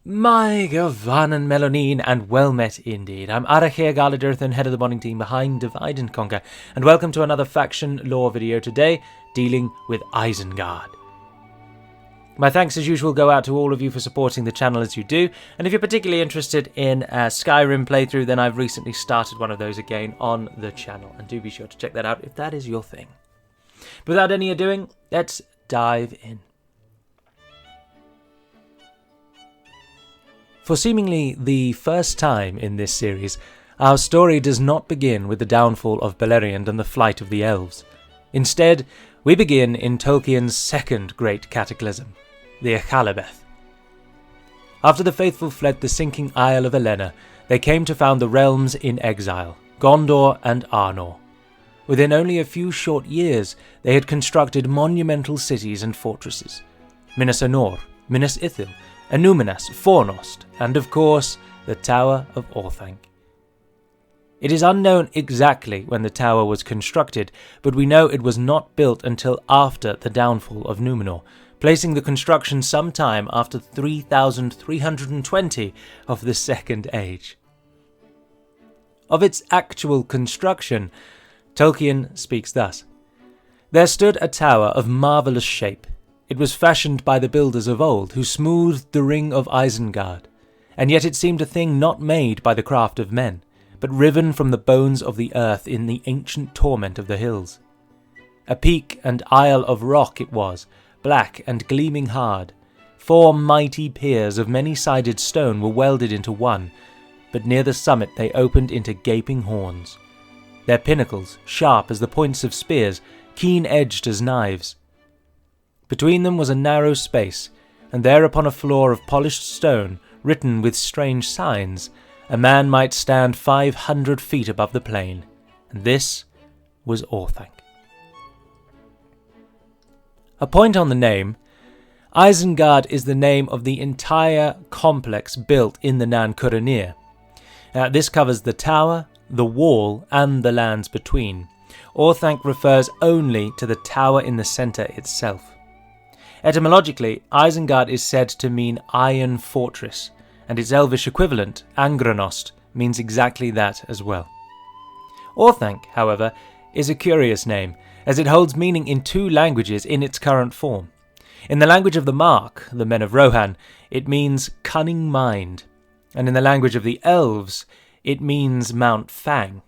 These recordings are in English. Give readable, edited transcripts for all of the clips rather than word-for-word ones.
My Gavan and Melonine, and well met indeed. I'm Arachir Galadirthan, head of the bonding team behind Divide and Conquer, and welcome to another faction lore video today, dealing with Isengard. My thanks as usual go out to all of you for supporting the channel as you do, and if you're particularly interested in a Skyrim playthrough, then I've recently started one of those again on the channel, and do be sure to check that out if that is your thing. But without any ado, let's dive in. For seemingly the first time in this series, our story does not begin with the downfall of Beleriand and the flight of the elves. Instead, we begin in Tolkien's second great cataclysm, the Akallabeth. After the faithful fled the sinking Isle of Elena, they came to found the realms in exile, Gondor and Arnor. Within only a few short years, they had constructed monumental cities and fortresses, Minas Anor, Minas Ithil, Annúminas, Fornost, and of course, the Tower of Orthanc. It is unknown exactly when the tower was constructed, but we know it was not built until after the downfall of Númenor, placing the construction sometime after 3320 of the Second Age. Of its actual construction, Tolkien speaks thus: "There stood a tower of marvellous shape. It was fashioned by the builders of old, who smoothed the ring of Isengard, and yet it seemed a thing not made by the craft of men, but riven from the bones of the earth in the ancient torment of the hills. A peak and isle of rock it was, black and gleaming hard. 4 mighty piers of many-sided stone were welded into one, but near the summit they opened into gaping horns. Their pinnacles, sharp as the points of spears, keen-edged as knives. Between them was a narrow space, and there upon a floor of polished stone, written with strange signs, a man might stand 500 feet above the plain, and this was Orthanc." A point on the name: Isengard is the name of the entire complex built in the Nan Curanir. This covers the tower, the wall, and the lands between. Orthanc refers only to the tower in the centre itself. Etymologically, Isengard is said to mean iron fortress, and its Elvish equivalent, Angranost, means exactly that as well. Orthanc, however, is a curious name, as it holds meaning in 2 languages in its current form. In the language of the Mark, the men of Rohan, it means cunning mind, and in the language of the elves, it means Mount Fang,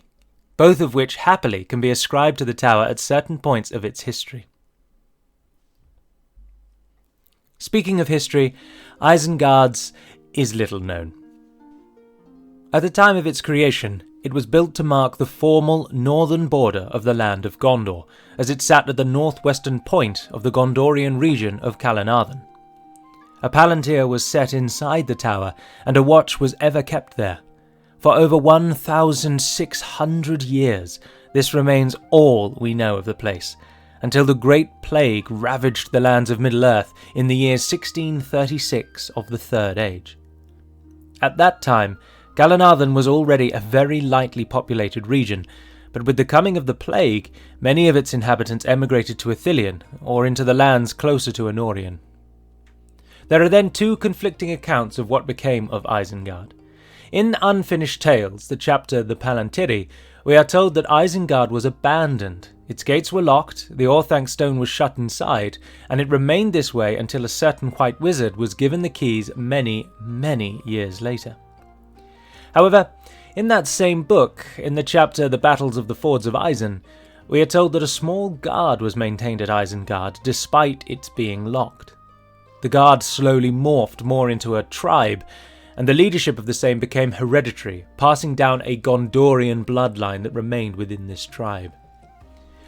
both of which happily can be ascribed to the tower at certain points of its history. Speaking of history, Isengard's is little known. At the time of its creation, it was built to mark the formal northern border of the land of Gondor, as it sat at the northwestern point of the Gondorian region of Calenarthon. A palantir was set inside the tower, and a watch was ever kept there. For over 1,600 years, this remains all we know of the place, until the Great Plague ravaged the lands of Middle-earth in the year 1636 of the Third Age. At that time, Calenarthon was already a very lightly populated region, but with the coming of the plague, many of its inhabitants emigrated to Ithilien, or into the lands closer to Anorion. There are then 2 conflicting accounts of what became of Isengard. In Unfinished Tales, the chapter The Palantiri, we are told that Isengard was abandoned. Its gates were locked, the Orthanc stone was shut inside, and it remained this way until a certain white wizard was given the keys many, many years later. However, in that same book, in the chapter The Battles of the Fords of Isen, we are told that a small guard was maintained at Isengard despite its being locked. The guard slowly morphed more into a tribe, and the leadership of the same became hereditary, passing down a Gondorian bloodline that remained within this tribe.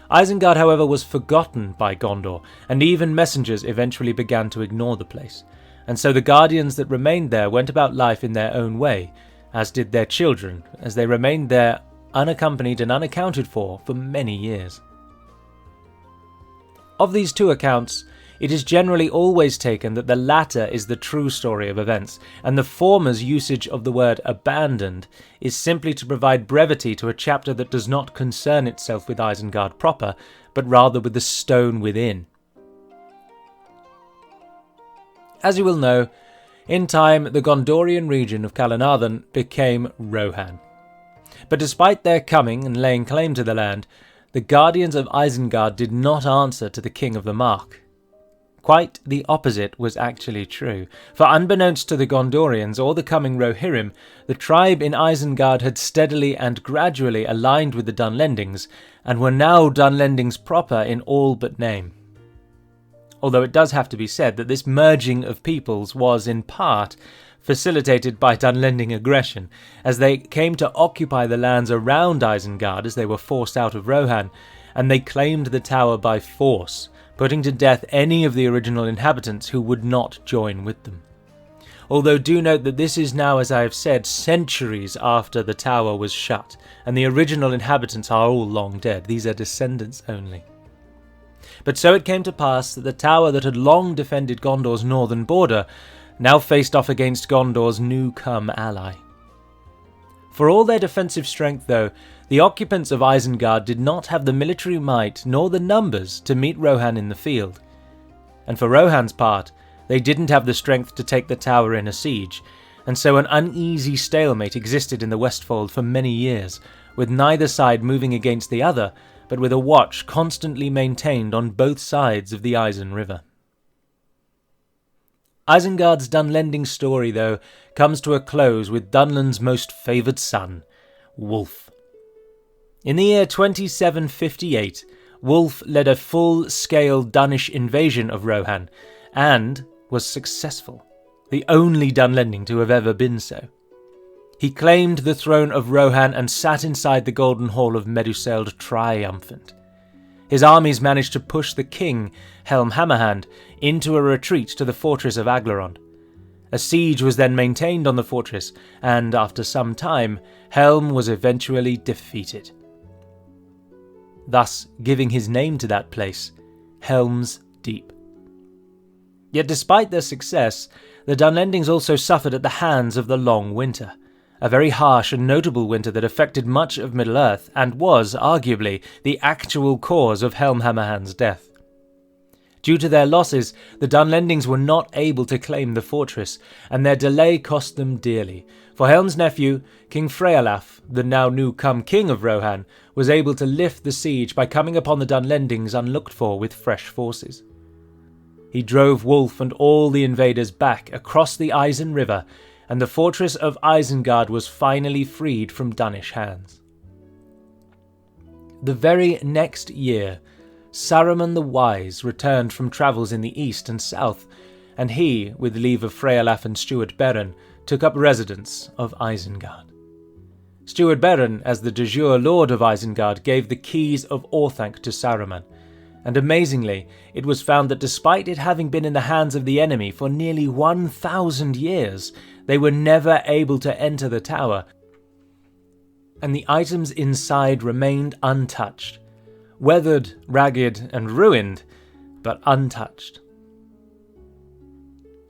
Isengard, however, was forgotten by Gondor, and even messengers eventually began to ignore the place, and so the guardians that remained there went about life in their own way, as did their children, as they remained there unaccompanied and unaccounted for many years. Of these 2 accounts, it is generally always taken that the latter is the true story of events, and the former's usage of the word abandoned is simply to provide brevity to a chapter that does not concern itself with Isengard proper, but rather with the stone within. As you will know, In time, the Gondorian region of Calenarthon became Rohan. But despite their coming and laying claim to the land, the Guardians of Isengard did not answer to the King of the Mark. Quite the opposite was actually true, for unbeknownst to the Gondorians or the coming Rohirrim, the tribe in Isengard had steadily and gradually aligned with the Dunlendings, and were now Dunlendings proper in all but name. Although it does have to be said that this merging of peoples was, in part, facilitated by Dunlending aggression, as they came to occupy the lands around Isengard as they were forced out of Rohan, and they claimed the tower by force, putting to death any of the original inhabitants who would not join with them. Although do note that this is now, as I have said, centuries after the tower was shut, and the original inhabitants are all long dead. These are descendants only. But so it came to pass that the tower that had long defended Gondor's northern border now faced off against Gondor's new-come ally. For all their defensive strength, though, the occupants of Isengard did not have the military might nor the numbers to meet Rohan in the field. And for Rohan's part, they didn't have the strength to take the tower in a siege, and so an uneasy stalemate existed in the Westfold for many years, with neither side moving against the other, but with a watch constantly maintained on both sides of the Isen River. Isengard's Dunlending story, though, comes to a close with Dunland's most favoured son, Wulf. In the year 2758, Wulf led a full-scale Dunish invasion of Rohan, and was successful, the only Dunlending to have ever been so. He claimed the throne of Rohan and sat inside the Golden Hall of Meduseld triumphant. His armies managed to push the king, Helm Hammerhand, into a retreat to the fortress of Aglarond. A siege was then maintained on the fortress, and after some time, Helm was eventually defeated, thus giving his name to that place, Helm's Deep. Yet despite their success, the Dunlendings also suffered at the hands of the Long Winter, a very harsh and notable winter that affected much of Middle-earth and was, arguably, the actual cause of Helm Hammerhand's death. Due to their losses, the Dunlendings were not able to claim the fortress, and their delay cost them dearly, for Helm's nephew, King Frealaf, the now new-come king of Rohan, was able to lift the siege by coming upon the Dunlendings unlooked for with fresh forces. He drove Wulf and all the invaders back across the Isen River, and the fortress of Isengard was finally freed from Dunish hands. The very next year, Saruman the Wise returned from travels in the east and south, and he, with leave of Frealaf and Steward Beren, took up residence of Isengard. Steward Beren, as the de jure lord of Isengard, gave the keys of Orthanc to Saruman, and amazingly, it was found that despite it having been in the hands of the enemy for nearly 1,000 years, they were never able to enter the tower, and the items inside remained untouched, weathered, ragged, and ruined, but untouched.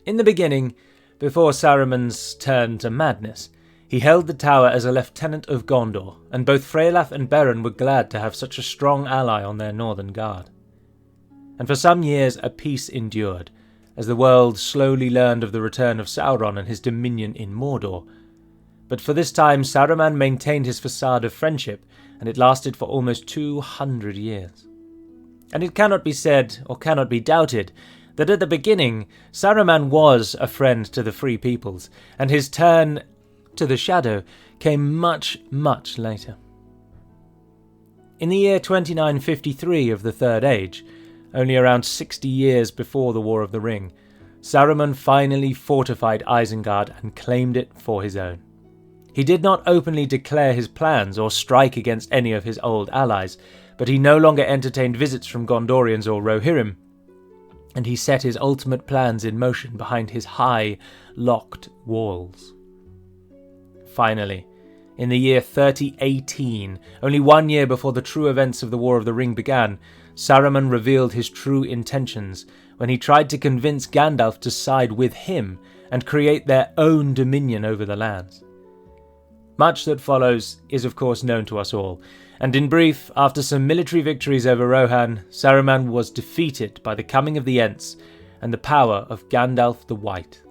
In the beginning, before Saruman's turn to madness, he held the tower as a lieutenant of Gondor, and both Frealaf and Beren were glad to have such a strong ally on their northern guard. And for some years a peace endured, as the world slowly learned of the return of Sauron and his dominion in Mordor. But for this time Saruman maintained his facade of friendship, and it lasted for almost 200 years. And it cannot be said, or cannot be doubted, that at the beginning Saruman was a friend to the Free Peoples, and his turn to the Shadow came much, much later. In the year 2953 of the Third Age, only around 60 years before the War of the Ring, Saruman finally fortified Isengard and claimed it for his own. He did not openly declare his plans or strike against any of his old allies, but he no longer entertained visits from Gondorians or Rohirrim, and he set his ultimate plans in motion behind his high, locked walls. Finally, in the year 3018, only 1 year before the true events of the War of the Ring began, Saruman revealed his true intentions when he tried to convince Gandalf to side with him and create their own dominion over the lands. Much that follows is of course known to us all, and in brief, after some military victories over Rohan, Saruman was defeated by the coming of the Ents and the power of Gandalf the White.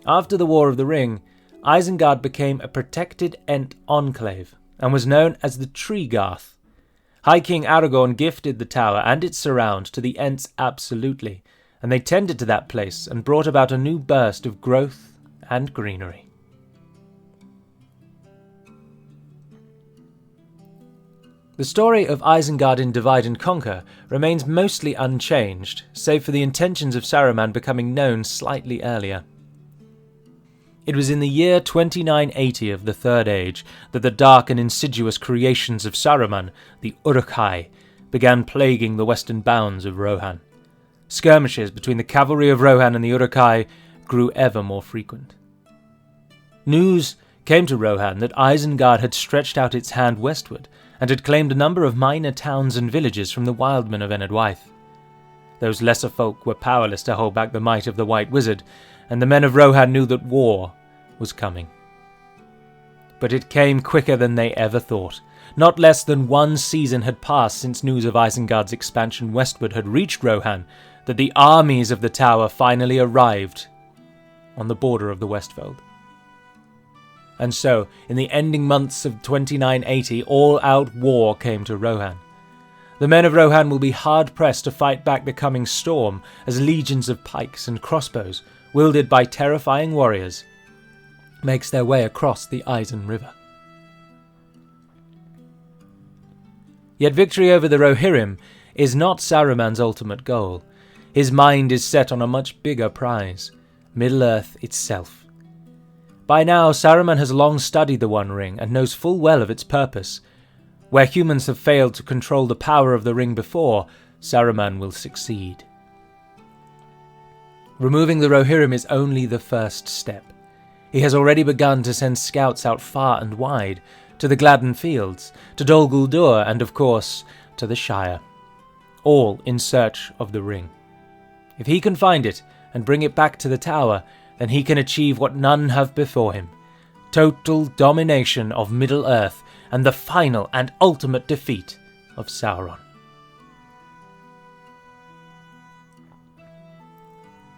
After the War of the Ring, Isengard became a protected Ent enclave and was known as the Treegarth. High King Aragorn gifted the tower and its surround to the Ents absolutely, and they tended to that place and brought about a new burst of growth and greenery. The story of Isengard in Divide and Conquer remains mostly unchanged, save for the intentions of Saruman becoming known slightly earlier. It was in the year 2980 of the Third Age that the dark and insidious creations of Saruman, the Uruk-hai, began plaguing the western bounds of Rohan. Skirmishes between the cavalry of Rohan and the Uruk-hai grew ever more frequent. News came to Rohan that Isengard had stretched out its hand westward and had claimed a number of minor towns and villages from the wildmen of Enedwaith. Those lesser folk were powerless to hold back the might of the White Wizard, and the men of Rohan knew that war was coming. But it came quicker than they ever thought. Not less than one season had passed since news of Isengard's expansion westward had reached Rohan, that the armies of the Tower finally arrived on the border of the Westfold. And so, in the ending months of 2980, all-out war came to Rohan. The men of Rohan will be hard-pressed to fight back the coming storm as legions of pikes and crossbows, wielded by terrifying warriors, makes their way across the Isen River. Yet victory over the Rohirrim is not Saruman's ultimate goal. His mind is set on a much bigger prize, Middle-earth itself. By now, Saruman has long studied the One Ring and knows full well of its purpose. Where humans have failed to control the power of the ring before, Saruman will succeed. Removing the Rohirrim is only the first step. He has already begun to send scouts out far and wide, to the Gladden Fields, to Dol Guldur, and of course, to the Shire. All in search of the ring. If he can find it and bring it back to the Tower, then he can achieve what none have before him. Total domination of Middle-earth and the final and ultimate defeat of Sauron.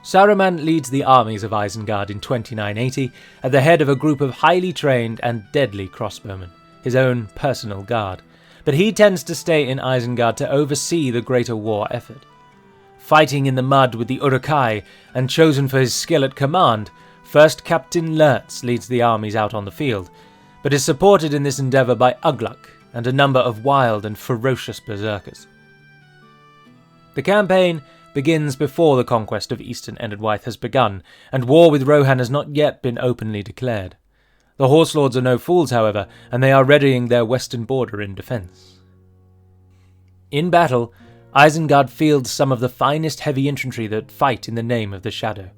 Saruman leads the armies of Isengard in 2980 at the head of a group of highly trained and deadly crossbowmen, his own personal guard, but he tends to stay in Isengard to oversee the greater war effort. Fighting in the mud with the Uruk-hai and chosen for his skill at command, First Captain Lurtz leads the armies out on the field, but is supported in this endeavour by Ugluk and a number of wild and ferocious berserkers. The campaign begins before the conquest of eastern Enedwaith has begun, and war with Rohan has not yet been openly declared. The Horse Lords are no fools, however, and they are readying their western border in defence. In battle, Isengard fields some of the finest heavy infantry that fight in the name of the Shadow.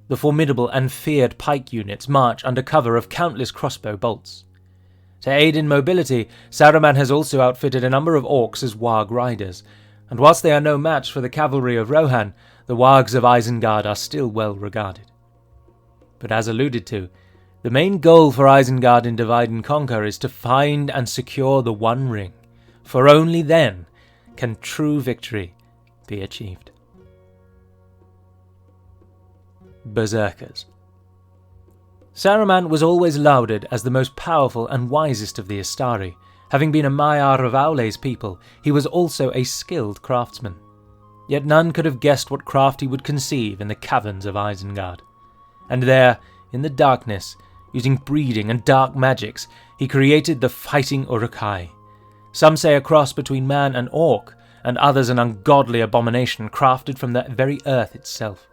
The formidable and feared pike units march under cover of countless crossbow bolts. To aid in mobility, Saruman has also outfitted a number of orcs as warg riders, and whilst they are no match for the cavalry of Rohan, the wargs of Isengard are still well regarded. But as alluded to, the main goal for Isengard in Divide and Conquer is to find and secure the One Ring, for only then can true victory be achieved. Berserkers. Saruman was always lauded as the most powerful and wisest of the Istari. Having been a Maiar of Aule's people, he was also a skilled craftsman. Yet none could have guessed what craft he would conceive in the caverns of Isengard. And there, in the darkness, using breeding and dark magics, he created the fighting Uruk-hai. Some say a cross between man and orc, and others an ungodly abomination crafted from the very earth itself.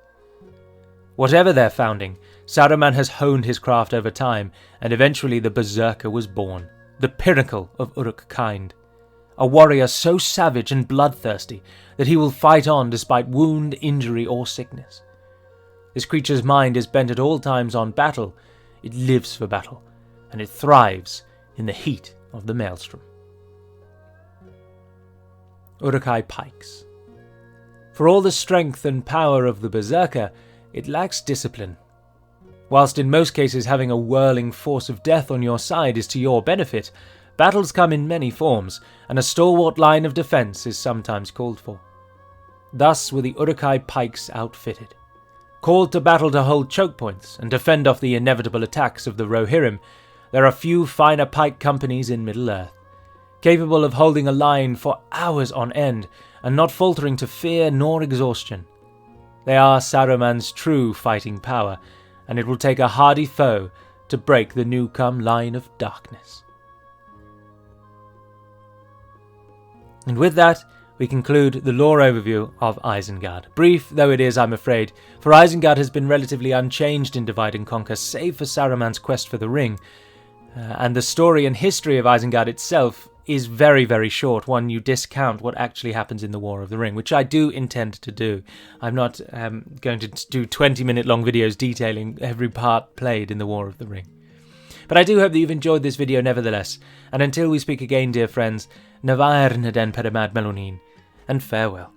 Whatever their founding, Saruman has honed his craft over time, and eventually the Berserker was born, the pinnacle of Uruk kind. A warrior so savage and bloodthirsty that he will fight on despite wound, injury, or sickness. This creature's mind is bent at all times on battle. It lives for battle, and it thrives in the heat of the maelstrom. Uruk-hai pikes. For all the strength and power of the Berserker, it lacks discipline. Whilst in most cases having a whirling force of death on your side is to your benefit, battles come in many forms, and a stalwart line of defence is sometimes called for. Thus were the Uruk-hai pikes outfitted. Called to battle to hold choke points and defend off the inevitable attacks of the Rohirrim, there are few finer pike companies in Middle-earth, capable of holding a line for hours on end and not faltering to fear nor exhaustion. They are Saruman's true fighting power, and it will take a hardy foe to break the new-come line of darkness. And with that, we conclude the lore overview of Isengard. Brief though it is, I'm afraid, for Isengard has been relatively unchanged in Divide and Conquer, save for Saruman's quest for the ring. And the story and history of Isengard itself is very, very short when you discount what actually happens in the War of the Ring, which I do intend to do. I'm not going to do 20-minute long videos detailing every part played in the War of the Ring. But I do hope that you've enjoyed this video nevertheless, and until we speak again, dear friends, Navair Naden Peramad Melonin, and farewell.